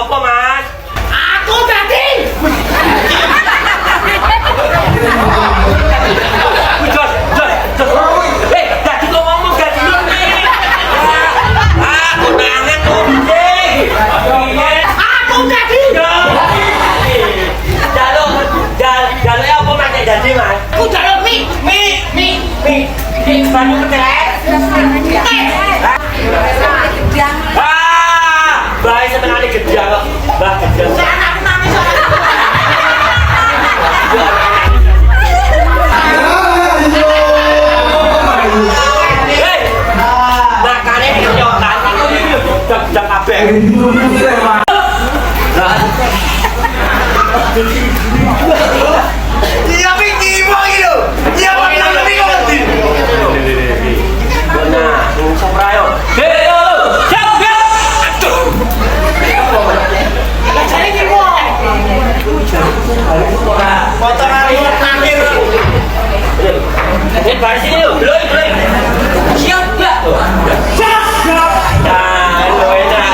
apa, Mas? Aku tadi. Jos. Tadi kok ngomong gak dulu nih. Aku nangan kucing. Aku tadi. Jaluk apa Mas jadi, Mas? Aku jaluk mie. Banyu ketek. Baik setengah gedang kok. Mbah gedang. Anakku nangis. Hei, makanya kenyotan itu gedang kabeh. Iya Miki, mau gitu. Iya mau nanti kau nanti. Nah, soprayo. Hei, yo, siap. Aduh. Lah jare iki wong. Potongan terakhir. Hei, balik sini yuk. Belum. Siap enggak? Siap. Nah, lo enak.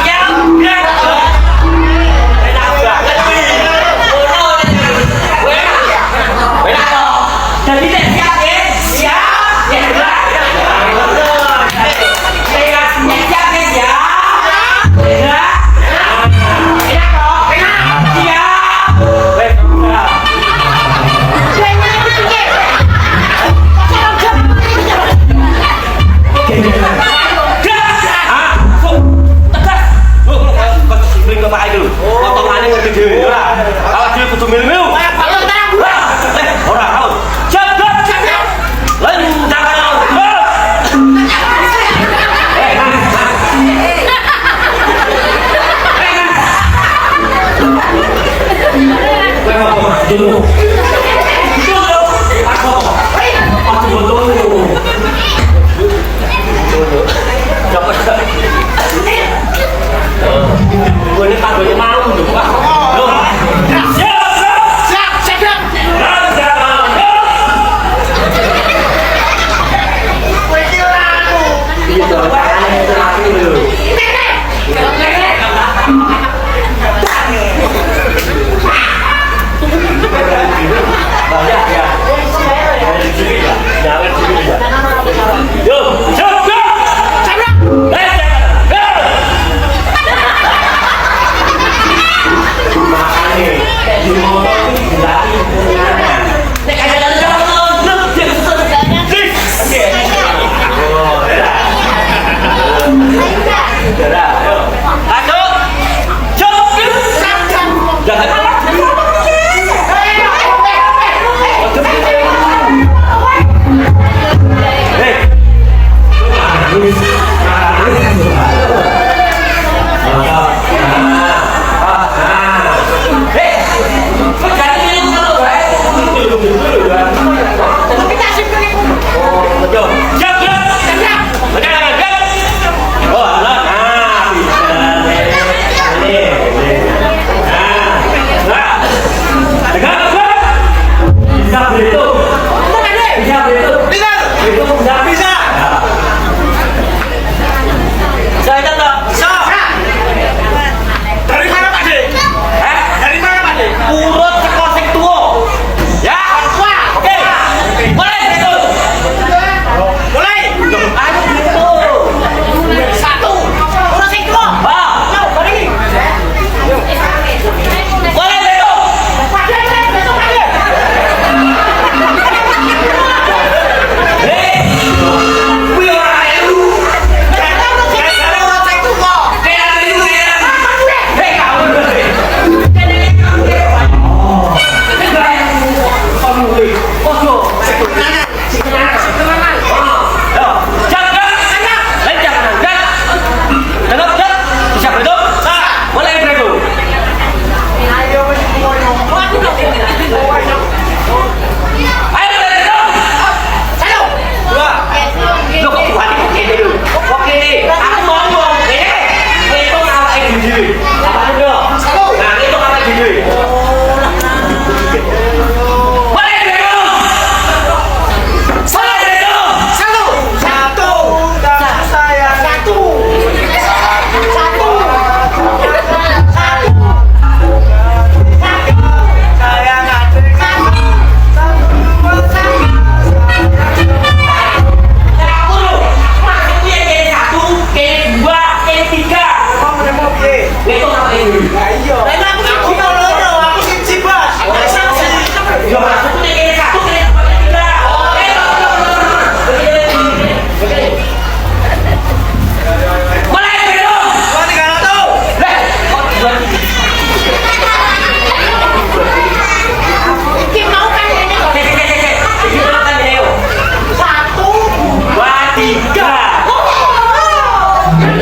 Siap enggak? Enak banget nih.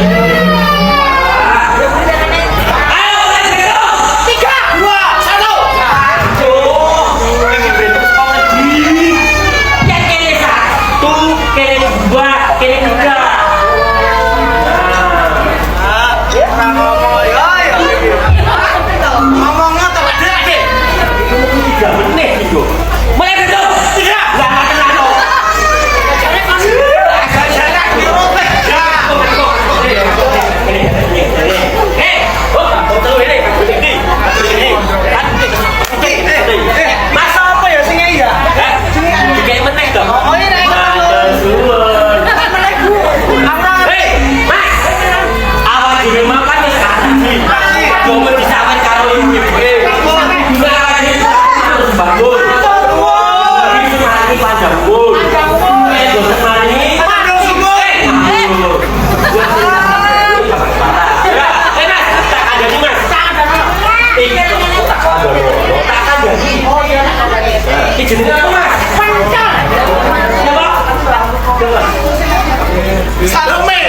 Ayo, mulai sekarang. 3, 2, 1. Aduh, ini berantem kau lagi. Yang kene satu, kene dua, kene tiga. Orang ngomong ya ya. Ngomongnya tak ada deh. 3 menit itu. Mulai berantem. 3. Nggak kena dong. Jarak di robek. Masa apa ya sing iya? Jenis apa mas? Pancang. Coba. Salome.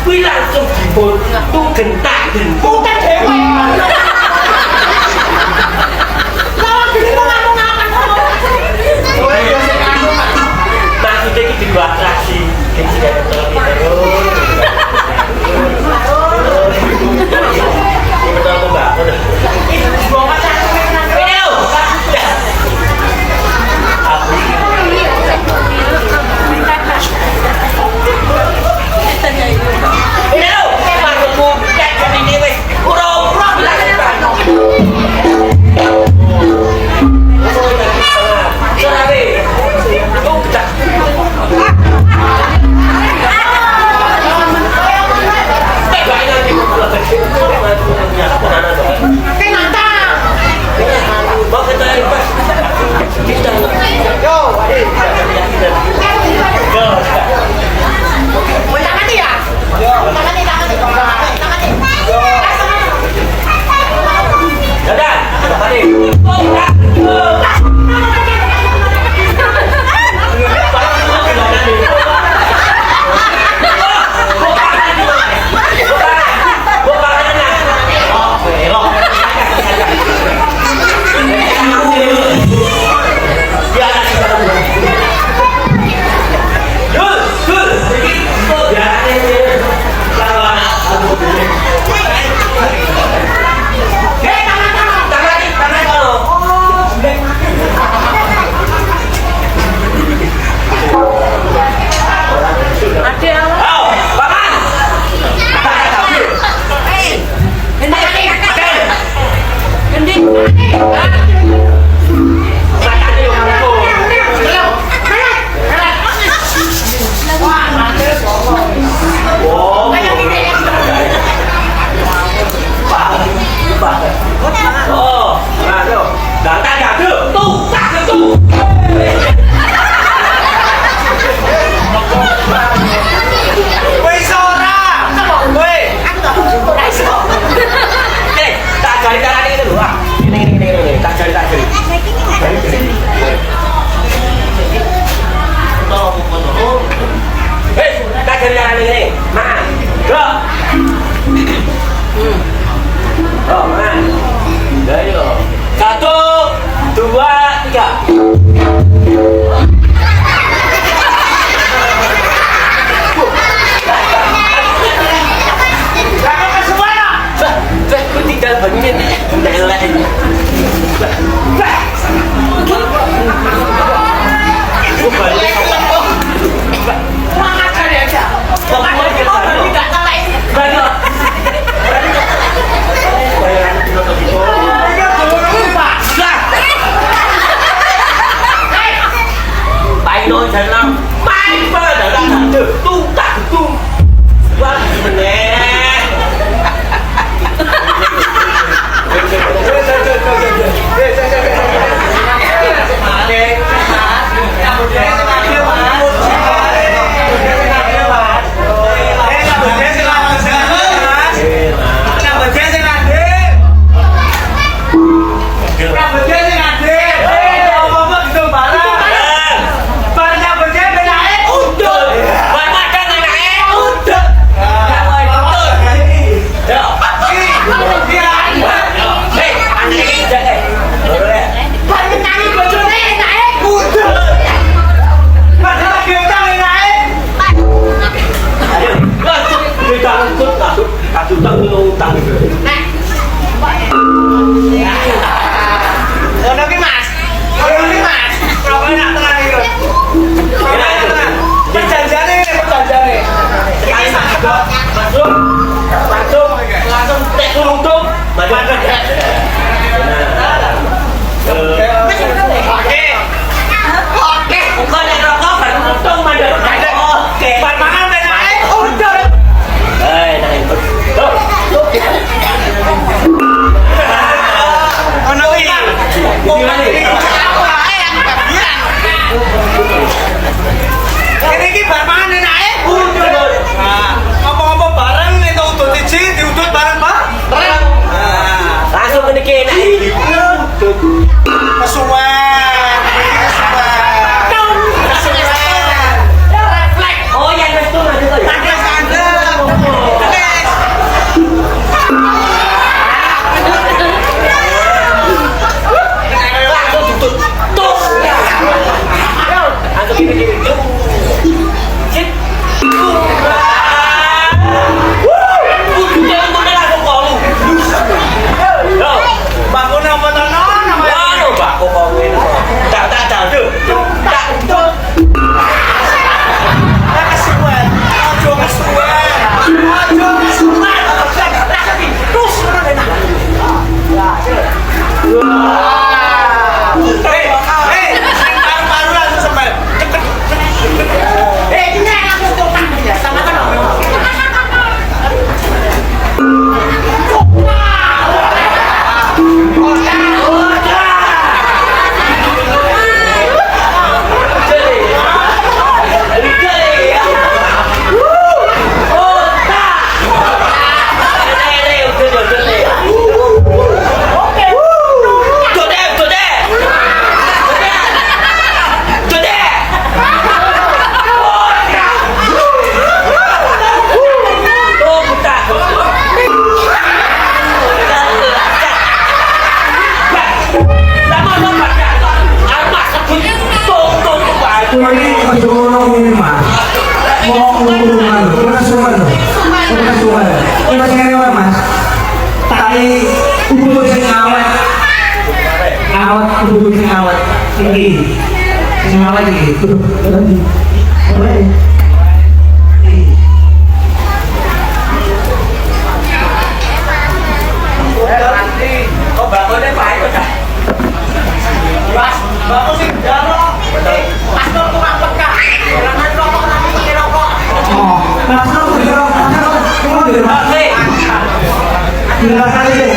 Quy langsung dibut tuh gentak gentuk. Bukan dewa. Lawan gini mau ngomong apa kamu? Maksudnya ini dua atraksi. Ini sudah terus. Ini betul tuh mbak. Ini gua macam Video. Aku. Video. Maksudku kayak gini wes. Kurang lah. Ono ki Mas. Ono ki Mas. Rokoknya nak tenang iki lho. Tenang. Perjanjiane. Sekali langsung tek nuntuk. Oke, bukan yang rokok, baru untung mandor. Oke. Bar mangan tenae. Udah. Ono iki. Kene iki bar mangan tenae. Udah. Nah, ngomong-ngomong bareng nek udut siji diudut bareng, Pak. Nah, Langsung ke dikena. kesuwen. Oh, yang restu nanti tuh ya. Langsung tutut. Tuh. Langsung gini. Tuh. Cip. Jangan kau langsung kau. Yo. Bangun apa tonon namanya? Waduh, baku kau ini. Tak, tuh. Tak, tuh. Kesuwen. Ojo kesuwen. Terus ono tenan. Paru-paru langsung sampai. Ini langsung tukang ya. Sama-sama. Oh, bakunya baik udah. Bagus sih, jaro. Pastor tukang peka. Jangan rokok nanti pakai rokok. Hei. Terima kasih.